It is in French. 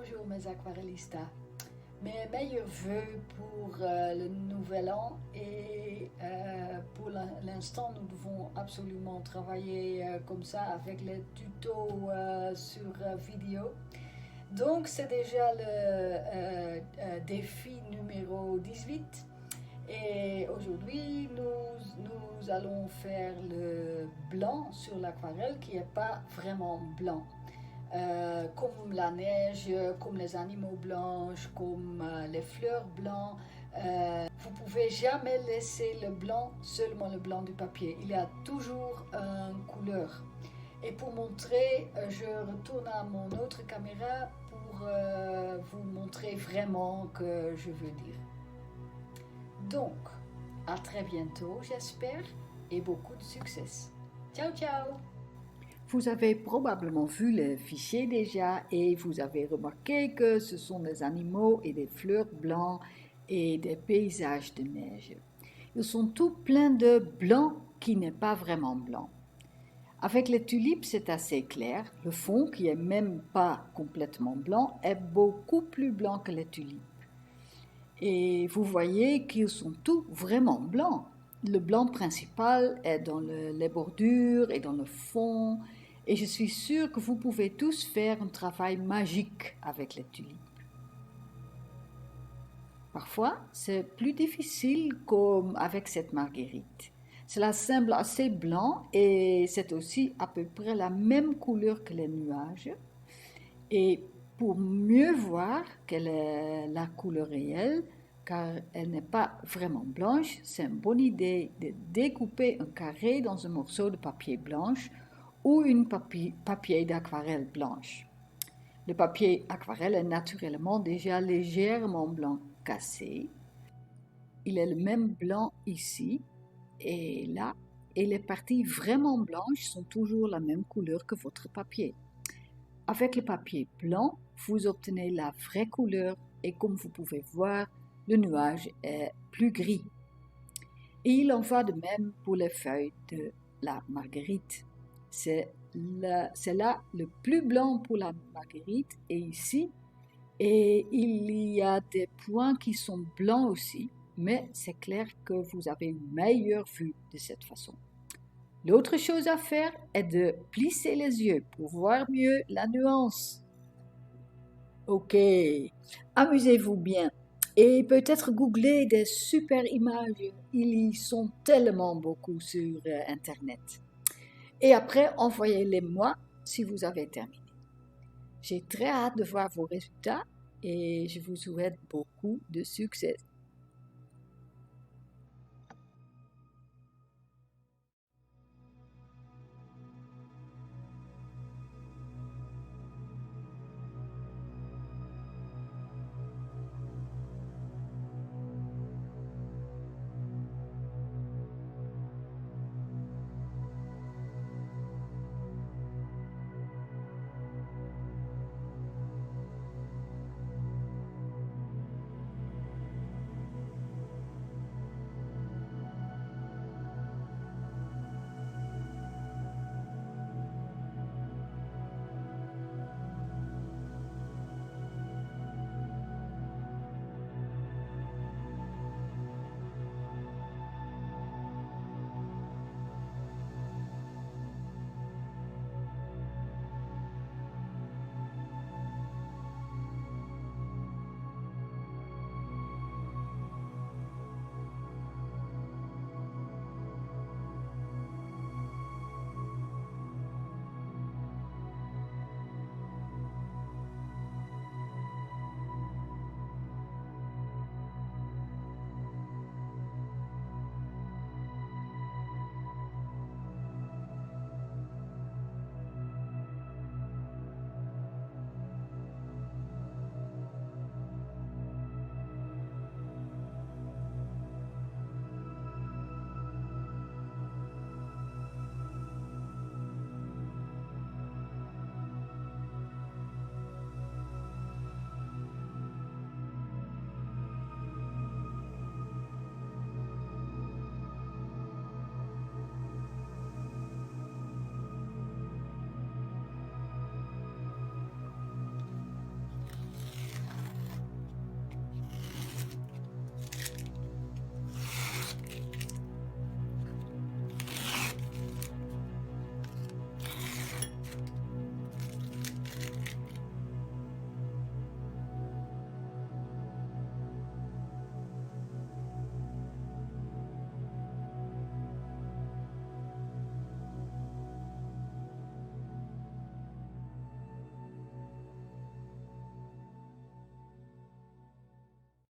Bonjour mes aquarellistas. Mes meilleurs vœux pour le nouvel an et pour l'instant nous devons absolument travailler comme ça avec les tutos sur vidéo. Donc c'est déjà le défi numéro 18 et aujourd'hui nous allons faire le blanc sur l'aquarelle qui n'est pas vraiment blanc. Comme la neige, comme les animaux blancs, comme les fleurs blancs. Vous ne pouvez jamais laisser le blanc, seulement le blanc du papier. Il y a toujours une couleur. Et pour montrer, je retourne à mon autre caméra pour vous montrer vraiment ce que je veux dire. Donc, à très bientôt, j'espère, et beaucoup de succès. Ciao, ciao! Vous avez probablement vu le fichier déjà et vous avez remarqué que ce sont des animaux et des fleurs blancs et des paysages de neige. Ils sont tous pleins de blanc qui n'est pas vraiment blanc. Avec les tulipes, c'est assez clair. Le fond, qui est même pas complètement blanc, est beaucoup plus blanc que les tulipes. Et vous voyez qu'ils sont tous vraiment blancs. Le blanc principal est dans les bordures et dans le fond. Et je suis sûre que vous pouvez tous faire un travail magique avec les tulipes. Parfois, c'est plus difficile comme avec cette marguerite. Cela semble assez blanc et c'est aussi à peu près la même couleur que les nuages. Et pour mieux voir quelle est la couleur réelle, car elle n'est pas vraiment blanche, c'est une bonne idée de découper un carré dans un morceau de papier blanche ou une papier d'aquarelle blanche. Le papier aquarelle est naturellement déjà légèrement blanc cassé. Il est le même blanc ici et là, et les parties vraiment blanches sont toujours la même couleur que votre papier. Avec le papier blanc, vous obtenez la vraie couleur et comme vous pouvez voir, le nuage est plus gris. Et il en va de même pour les feuilles de la marguerite. C'est là le plus blanc pour la marguerite et ici. Et il y a des points qui sont blancs aussi, mais c'est clair que vous avez une meilleure vue de cette façon. L'autre chose à faire est de plisser les yeux pour voir mieux la nuance. Ok, amusez-vous bien et peut-être googler des super images, ils y sont tellement beaucoup sur Internet. Et après, envoyez-les-moi si vous avez terminé. J'ai très hâte de voir vos résultats et je vous souhaite beaucoup de succès.